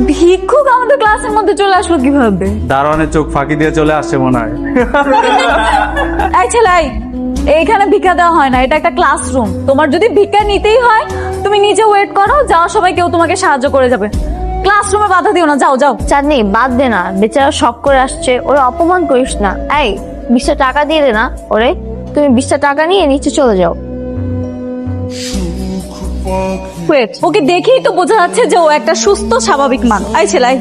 ভিক্ষুক আমাদের ক্লাসের মধ্যে চলে আসলো কিভাবে? দারোয়ানের চোখ ফাঁকি দিয়ে চলে আসছে মনে হয়। এই ছেলে, এইখানে ভিক্ষা দেওয়া হয় না, এটা একটা ক্লাসরুম। তোমার যদি ভিক্ষা নিতেই হয় তুমি নিজে ওয়েট করো, যাওয়ার সময় কেউ তোমাকে সাহায্য করে যাবে। ক্লাসরুমে বাধা দিও না, যাও যাও। চাঁদনি বাদ দে না, বেচারা শখ করে আসছে, ওরা অপমান করিস না। এই 20টা টাকা দিয়ে দে না ওরে, তুমি 20টা টাকা নিয়ে নিচে চলে যাও। ওয়েট, ওকে দেখেই তো বোঝা যাচ্ছে যে ও একটা সুস্থ স্বাভাবিক মান। এই ছেলে,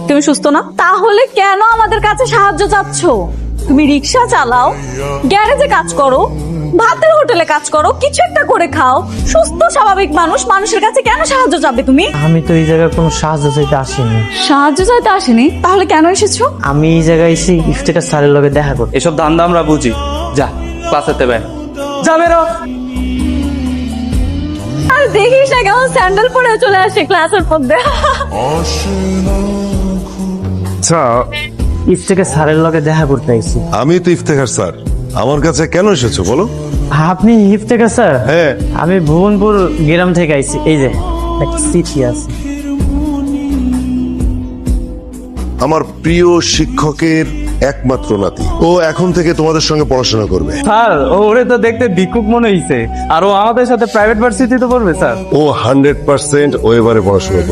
তুমি সুস্থ না? তাহলে কেন আমাদের কাছে সাহায্য চাচ্ছ? তুমি রিক্সা চালাও, গ্যারেজে কাজ করো, ভাতের হোটেলে কাজ করো, কিছু একটা করে খাও। সুস্থ স্বাভাবিক মানুষ, মানুষের কাছে কেন সাহায্য চাবে তুমি? আমি তো এই জায়গায় কোনো সাহায্য চাইতে আসিনি। সাহায্য চাইতে আসেনি? তাহলে কেন এসেছো? আমি এই জায়গায় এসে ইফতেখার স্যারের লগে দেখা করতে। এসব ধান্দা আমরা বুঝি। যা ক্লাসেতে বের, যা বেরো। আর দেখিস না কেমন স্যান্ডেল পরে চলে আসে ক্লাসের মধ্যে। আচ্ছা, ইফতেখার স্যারের লগে দেখা করতে আইছি। আমি তো ইফতেখার স্যার, আমার কাছে কেন এসেছো বলো? আপনি ইফতেখার স্যার? হ্যাঁ। আমি ভুবনপুর গ্রাম থেকে আইছি। এই যে একটা চিঠি আছে। আমার প্রিয় শিক্ষকের একমাত্র নাতি, ও এখন থেকে তোমাদের সঙ্গে পড়াশোনা করবে। স্যার, ওরে তো দেখতে ভিক্ষুক মনে হইছে, আর ও আমাদের সাথে প্রাইভেট ভার্সিটিতে পড়বে স্যার। ও 100% ও এবারে পড়াশোনা করবে।